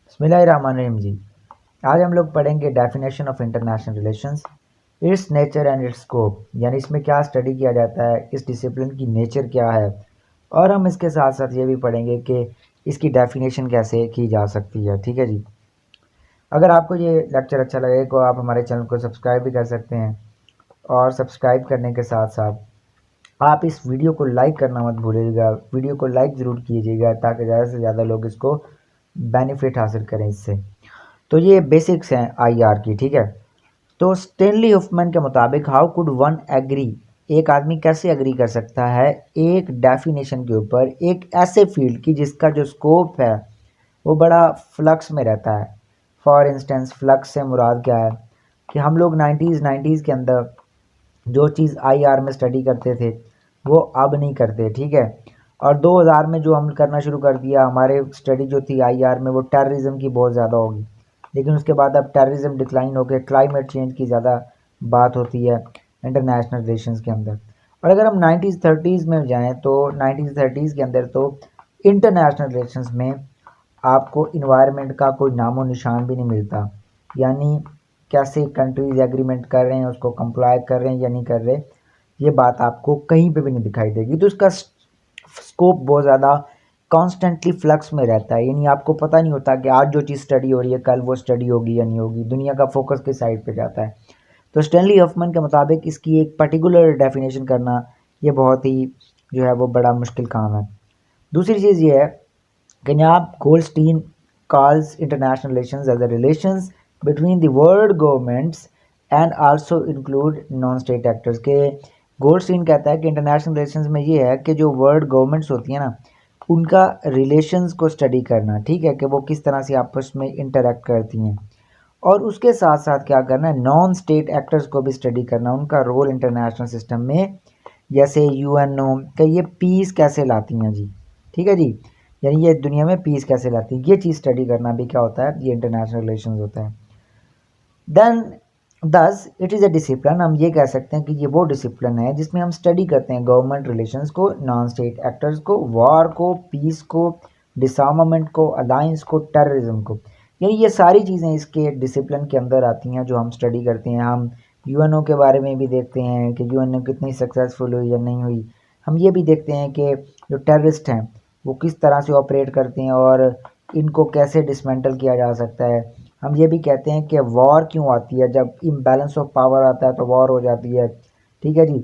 बिस्मिल्लाहिर्रहमानिर्रहीम जी। आज हम लोग पढ़ेंगे definition of international relations, it's nature and it's scope, यानी इसमें क्या स्टडी किया जाता है, इस डिसिप्लिन की नेचर क्या है। और हम इसके साथ साथ ये भी पढ़ेंगे कि इसकी डेफिनेशन कैसे की जा सकती है। ठीक है जी। अगर आपको ये लेक्चर अच्छा लगे तो आप हमारे चैनल को सब्सक्राइब भी कर सकते हैं, और सब्सक्राइब करने के साथ साथ आप इस वीडियो को लाइक करना मत भूलिएगा। वीडियो को लाइक ज़रूर कीजिएगा ताकि ज़्यादा से ज़्यादा लोग इसको बेनिफिट हासिल करें इससे। तो ये बेसिक्स हैं आईआर की। ठीक है। तो स्टेनली हुफमैन के मुताबिक हाउ कुड वन एग्री, एक आदमी कैसे एग्री कर सकता है एक डेफिनेशन के ऊपर, एक ऐसे फील्ड की जिसका जो स्कोप है वो बड़ा फ्लक्स में रहता है। फॉर इंस्टेंस फ्लक्स से मुराद क्या है कि हम लोग 90s के अंदर जो चीज़ आईआर में स्टडी करते थे वो अब नहीं करते। ठीक है। और 2000 में जो हम करना शुरू कर दिया, हमारे स्टडी जो थी आईआर में वो टेररिज्म की बहुत ज़्यादा होगी। लेकिन उसके बाद अब टेररिज्म डिक्लाइन हो गया, क्लाइमेट चेंज की ज़्यादा बात होती है इंटरनेशनल रिलेशंस के अंदर। और अगर हम 1930s में जाएं तो 1930s के अंदर तो इंटरनेशनल रिलेशंस में आपको इन्वायरमेंट का कोई नामो निशान भी नहीं मिलता, यानी कैसे कंट्रीज एग्रीमेंट कर रहे हैं, उसको कंप्लाई कर रहे हैं या नहीं कर रहे, ये बात आपको कहीं पे भी नहीं दिखाई देगी। तो इसका स्कोप बहुत ज़्यादा कॉन्स्टेंटली फ्लक्स में रहता है, यानी आपको पता नहीं होता कि आज जो चीज़ स्टडी हो रही है कल वो स्टडी होगी या नहीं होगी। दुनिया का फोकस किस साइड पे जाता है। तो स्टैनली हफमैन के मुताबिक इसकी एक पर्टिकुलर डेफिनेशन करना ये बहुत ही जो है वो बड़ा मुश्किल काम है। दूसरी चीज़ ये है कि जनाब Goldstein calls international relations as the relations between the world governments and also include non-state actors के गोल्डस्टीन कहता है कि इंटरनेशनल रिलेशंस में ये है कि जो वर्ल्ड गवर्नमेंट्स होती हैं ना उनका रिलेशंस को स्टडी करना। ठीक है, कि वो किस तरह से आपस में इंटरेक्ट करती हैं, और उसके साथ साथ क्या करना है, नॉन स्टेट एक्टर्स को भी स्टडी करना, उनका रोल इंटरनेशनल सिस्टम में, जैसे यूएनओ कि ये पीस कैसे लाती हैं जी। ठीक है जी, यानी ये दुनिया में पीस कैसे लाती है, ये चीज़ स्टडी करना भी क्या होता है, ये इंटरनेशनल रिलेशंस होता है। Then thus it is a discipline, हम ये कह सकते हैं कि ये वो डिसिप्लिन है जिसमें हम स्टडी करते हैं गवर्नमेंट रिलेशंस को, नॉन स्टेट एक्टर्स को, वॉर को, पीस को, डिसआर्मामेंट को, अलायंस को, टेररिज्म को, यानी ये सारी चीज़ें इसके डिसिप्लिन के अंदर आती हैं जो हम स्टडी करते हैं। हम यूएनओ के बारे में भी देखते हैं कि यूएनओ कितनी सक्सेसफुल हुई या नहीं हुई। हम ये भी देखते हैं कि जो टेररिस्ट हैं वो किस तरह से ऑपरेट करते हैं और इनको कैसे डिसमेंटल किया जा सकता है। हम ये भी कहते हैं कि वॉर क्यों आती है, जब इम्बैलेंस ऑफ पावर आता है तो वॉर हो जाती है। ठीक है जी।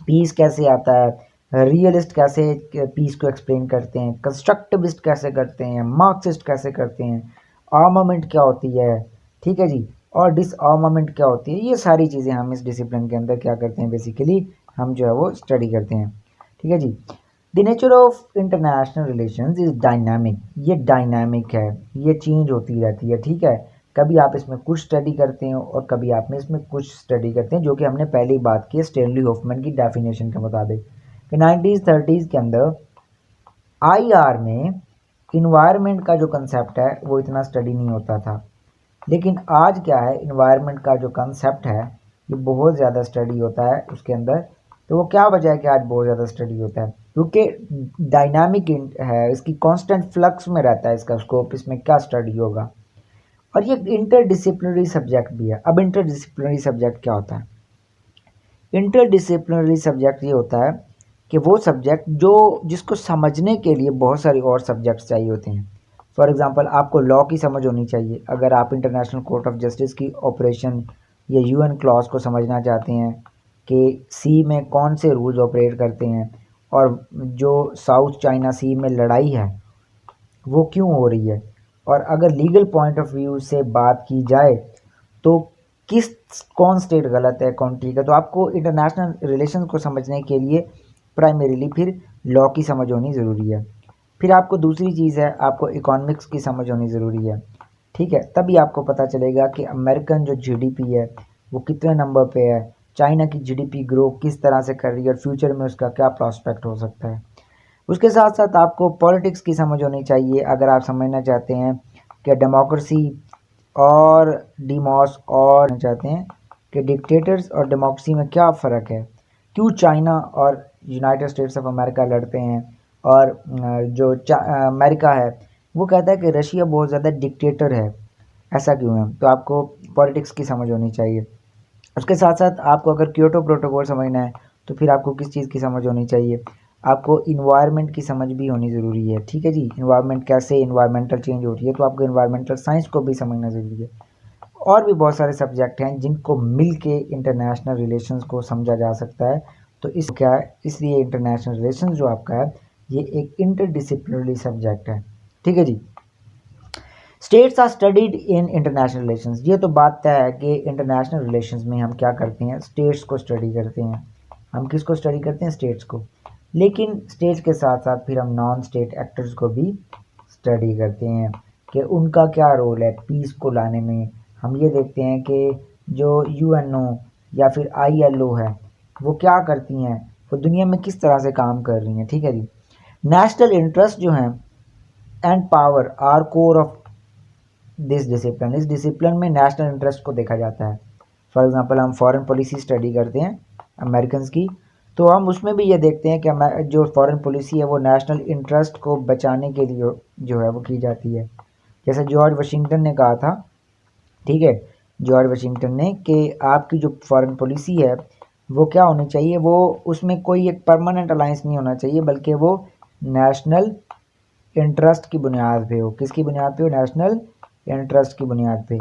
पीस कैसे आता है, रियलिस्ट कैसे पीस को एक्सप्लेन करते हैं, कंस्ट्रक्टिविस्ट कैसे करते हैं, मार्क्सिस्ट कैसे करते हैं, आर्मामेंट क्या होती है। ठीक है जी, और डिसआर्मामेंट क्या होती है, ये सारी चीज़ें हम इस डिसिप्लिन के अंदर क्या करते हैं, बेसिकली हम जो है वो स्टडी करते हैं। ठीक है जी। The nature of international relations is dynamic, ये डायनामिक है, ये चेंज होती रहती है। ठीक है, कभी आप इसमें कुछ स्टडी करते हैं और कभी आप इसमें कुछ स्टडी करते हैं, जो कि हमने पहले ही बात की स्टेनली होफमैन की डेफिनेशन के मुताबिक कि 1930s के अंदर आईआर में इन्वायरमेंट का जो कंसेप्ट है वो इतना स्टडी नहीं होता था। लेकिन आज क्या है, इन्वायरमेंट का जो कंसेप्ट है ये बहुत ज़्यादा स्टडी होता है उसके अंदर। तो वो क्या वजह है कि आज बहुत ज़्यादा स्टडी होता है, क्योंकि डायनामिक है, इसकी कांस्टेंट फ्लक्स में रहता है इसका स्कोप, इसमें क्या स्टडी होगा। और ये इंटरडिसिप्लिनरी सब्जेक्ट भी है। अब इंटरडिसिप्लिनरी सब्जेक्ट क्या होता है, इंटरडिसिप्लिनरी सब्जेक्ट ये होता है कि वो सब्जेक्ट जो जिसको समझने के लिए बहुत सारे और सब्जेक्ट्स चाहिए होते हैं। फॉर एग्जांपल आपको लॉ की समझ होनी चाहिए, अगर आप इंटरनेशनल कोर्ट ऑफ जस्टिस की ऑपरेशन या यूएन क्लॉज को समझना चाहते हैं कि सी में कौन से रूल्स ऑपरेट करते हैं, और जो साउथ चाइना सी में लड़ाई है वो क्यों हो रही है, और अगर लीगल पॉइंट ऑफ व्यू से बात की जाए तो किस कौन स्टेट गलत है कौन ठीक है। तो आपको इंटरनेशनल रिलेशंस को समझने के लिए प्राइमरीली फिर लॉ की समझ होनी ज़रूरी है। फिर आपको दूसरी चीज़ है, आपको इकोनॉमिक्स की समझ होनी ज़रूरी है। ठीक है, तभी आपको पता चलेगा कि अमेरिकन जो जीडीपी है वो कितने नंबर पे है, चाइना की जीडीपी ग्रो किस तरह से कर रही है और फ्यूचर में उसका क्या प्रॉस्पेक्ट हो सकता है। उसके साथ साथ आपको पॉलिटिक्स की समझ होनी चाहिए, अगर आप समझना चाहते हैं कि डेमोक्रेसी और डिमॉस और चाहते हैं कि डिक्टेटर्स और डेमोक्रेसी में क्या फ़र्क है, क्यों चाइना और यूनाइटेड स्टेट्स ऑफ अमेरिका लड़ते हैं, और जो अमेरिका है वो कहता है कि रशिया बहुत ज़्यादा डिक्टेटर है, ऐसा क्यों है? तो आपको पॉलिटिक्स की समझ होनी चाहिए। उसके साथ साथ आपको अगर क्योटो प्रोटोकॉल समझना है तो फिर आपको किस चीज़ की समझ होनी चाहिए? आपको इन्वायरमेंट की समझ भी होनी ज़रूरी है, ठीक है जी। इन्वायरमेंट कैसे इन्वायरमेंटल चेंज हो रही है, तो आपको इन्वायरमेंटल साइंस को भी समझना ज़रूरी है। और भी बहुत सारे सब्जेक्ट हैं जिनको मिल के इंटरनेशनल रिलेशंस को समझा जा सकता है। तो इस क्या है, इसलिए इंटरनेशनल रिलेशंस जो आपका है ये एक इंटरडिसिप्लिनरी सब्जेक्ट है, ठीक है जी। States are studied in international relations, ये तो बात तय है कि इंटरनेशनल रिलेशंस में हम क्या करते हैं, स्टेट्स को स्टडी करते हैं। हम किसको स्टडी करते हैं? स्टेट्स को। लेकिन स्टेट्स के साथ साथ फिर हम नॉन स्टेट एक्टर्स को भी स्टडी करते हैं कि उनका क्या रोल है पीस को लाने में। हम ये देखते हैं कि जो यूएनओ या फिर आईएलओ है वो क्या करती हैं, वो दुनिया में किस तरह से काम कर रही हैं, ठीक है जी। नेशनल इंटरेस्ट जो हैं and power are core of this discipline, इस डिसिप्लिन में नेशनल इंटरेस्ट को देखा जाता है। फॉर एग्जांपल हम फॉरेन पॉलिसी स्टडी करते हैं अमेरिकन की, तो हम उसमें भी ये देखते हैं कि जो फॉरेन पॉलिसी है वो नेशनल इंटरेस्ट को बचाने के लिए जो है वो की जाती है। जैसे जॉर्ज वाशिंगटन ने कहा था, ठीक है, जॉर्ज वाशिंगटन ने कि आपकी जो फॉरेन पॉलिसी है वो क्या होनी चाहिए, वो उसमें कोई एक परमानेंट अलायंस नहीं होना चाहिए बल्कि वो नेशनल इंटरेस्ट की बुनियाद पे हो। किसकी बुनियाद पे हो? नेशनल इंटरेस्ट की बुनियाद पे।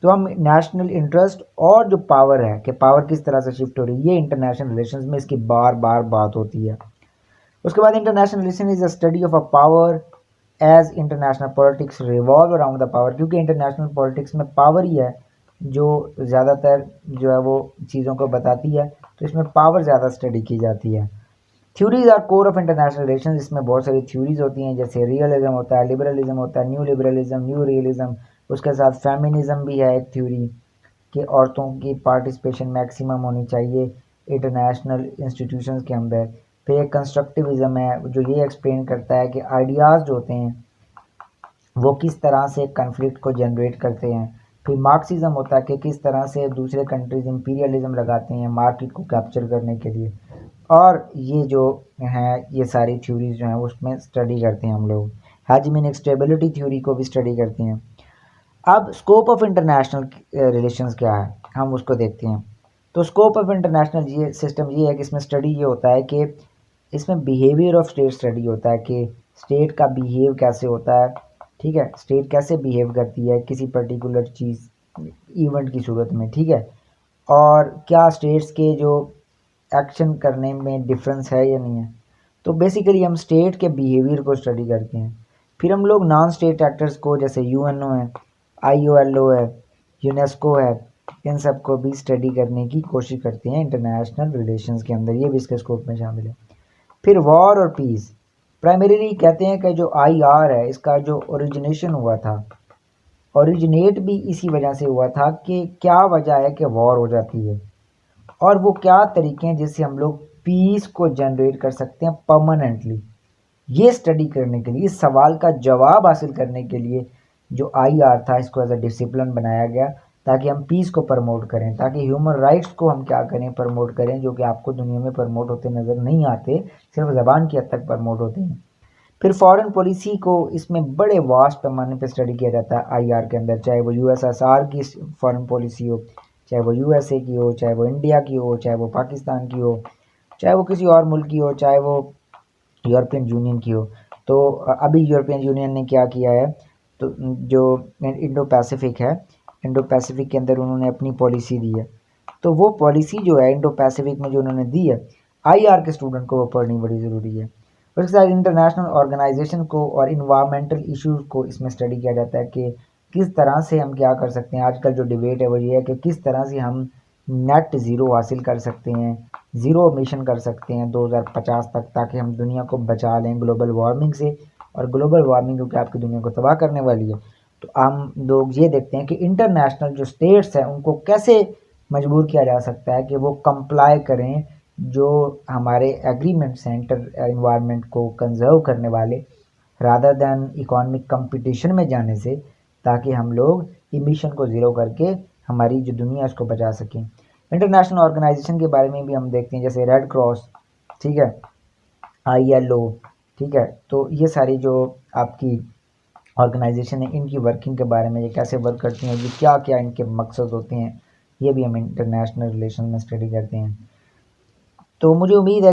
तो हम नेशनल इंटरेस्ट और जो पावर है कि पावर किस तरह से शिफ्ट हो रही है, ये इंटरनेशनल रिलेशंस में इसकी बार बार बात होती है। उसके बाद international relation is a study of a power as international politics revolve around the power, क्योंकि इंटरनेशनल पॉलिटिक्स में पावर ही है जो ज़्यादातर जो है वो चीज़ों को बताती है, तो इसमें पावर ज़्यादा स्टडी की जाती है। Theories are core of international relation, इसमें बहुत सारी थ्योरीज होती हैं, जैसे रियलिज्म होता है, लिबरलिज्म होता है, न्यू लिबरलिज्म, न्यू रियलिज्म। उसके साथ फेमिनिज्म भी है एक थ्योरी कि औरतों की पार्टिसिपेशन मैक्सिमम होनी चाहिए इंटरनेशनल इंस्टीट्यूशंस के अंदर। फिर एक कंस्ट्रक्टिविज्म है जो ये एक्सप्लेन करता है कि आइडियाज़ जो होते हैं वो किस तरह से कन्फ्लिक्ट को जनरेट करते हैं। फिर मार्क्सिज्म होता है कि किस तरह से दूसरे कंट्रीज इंपीरियलिज्म लगाते हैं मार्केट को कैप्चर करने के लिए। और ये जो है ये सारी थ्योरीज जो हैं उसमें स्टडी करते हैं हम लोग। हेजीमोनिक स्टेबिलिटी थ्योरी को भी स्टडी करते हैं। अब स्कोप ऑफ इंटरनेशनल रिलेशंस क्या है, हम उसको देखते हैं। तो स्कोप ऑफ इंटरनेशनल ये सिस्टम ये है कि इसमें स्टडी ये होता है कि इसमें बिहेवियर ऑफ स्टेट स्टडी होता है कि स्टेट का बिहेव कैसे होता है, ठीक है, स्टेट कैसे बिहेव करती है किसी पर्टिकुलर चीज़ इवेंट की सूरत में, ठीक है, और क्या स्टेट्स के जो एक्शन करने में डिफरेंस है या नहीं है। तो बेसिकली हम स्टेट के बिहेवियर को स्टडी करते हैं। फिर हम लोग नॉन स्टेट एक्टर्स को, जैसे यूएनओ है, आईओएलओ है, यूनेस्को है, इन सब को भी स्टडी करने की कोशिश करते हैं इंटरनेशनल रिलेशंस के अंदर, ये भी इसके स्कोप में शामिल है। फिर वॉर और पीस, प्राइमरीली कहते हैं कि जो आईआर है इसका जो ओरिजिनेशन हुआ था, ओरिजिनेट भी इसी वजह से हुआ था कि क्या वजह है कि वॉर हो जाती है और वो क्या तरीके हैं जिससे हम लोग पीस को जनरेट कर सकते हैं परमानेंटली। ये स्टडी करने के लिए, इस सवाल का जवाब हासिल करने के लिए जो आईआर था इसको एज अ डिसिप्लिन बनाया गया ताकि हम पीस को प्रमोट करें, ताकि ह्यूमन राइट्स को हम क्या करें, प्रमोट करें, जो कि आपको दुनिया में प्रमोट होते नज़र नहीं आते, सिर्फ ज़बान की हद तक प्रमोट होते हैं। फिर फॉरेन पॉलिसी को इसमें बड़े वास्ट पैमाने पर स्टडी किया जाता है आईआर के अंदर, चाहे वो यूएसएसआर की फॉरेन पॉलिसी हो, चाहे वो यूएसए की हो, चाहे वो इंडिया की हो, चाहे वो पाकिस्तान की हो, चाहे वो किसी और मुल्क की हो, चाहे वो यूरोपियन यूनियन की हो। तो अभी यूरोपियन यूनियन ने क्या किया है, तो जो इंडो पैसिफिक है, इंडो पैसिफिक के अंदर उन्होंने अपनी पॉलिसी दी है। तो वो पॉलिसी जो है इंडो पैसिफिक में जो उन्होंने दी है, आईआर के स्टूडेंट को वो पढ़नी बड़ी ज़रूरी है। उसके साथ इंटरनेशनल ऑर्गेनाइजेशन को और इन्वायरमेंटल इश्यूज़ को इसमें स्टडी किया जाता है कि किस तरह से हम क्या कर सकते हैं। आजकल जो डिबेट है वो ये है कि किस तरह से हम नेट ज़ीरो हासिल कर सकते हैं, ज़ीरो एमिशन कर सकते हैं 2050 तक, ताकि हम दुनिया को बचा लें ग्लोबल वार्मिंग से। और ग्लोबल वार्मिंग क्योंकि आपकी दुनिया को तबाह करने वाली है, तो हम लोग ये देखते हैं कि इंटरनेशनल जो स्टेट्स हैं उनको कैसे मजबूर किया जा सकता है कि वो कंप्लाई करें जो हमारे एग्रीमेंट्स हैं इंटर इन्वायरमेंट को कंजर्व करने वाले, रादर दैन इकोनॉमिक कंपटीशन में जाने से, ताकि हम लोग इमिशन को ज़ीरो करके हमारी जो दुनिया है उसको बचा सकें। इंटरनेशनल ऑर्गेनाइजेशन के बारे में भी हम देखते हैं, जैसे रेड क्रॉस, ठीक है, आईएलओ, ठीक है। तो ये सारी जो आपकी ऑर्गेनाइजेशन है इनकी वर्किंग के बारे में, ये कैसे वर्क करती हैं, ये क्या क्या इनके मकसद होते हैं, ये भी हम इंटरनेशनल रिलेशन में स्टडी करते हैं। तो मुझे उम्मीद है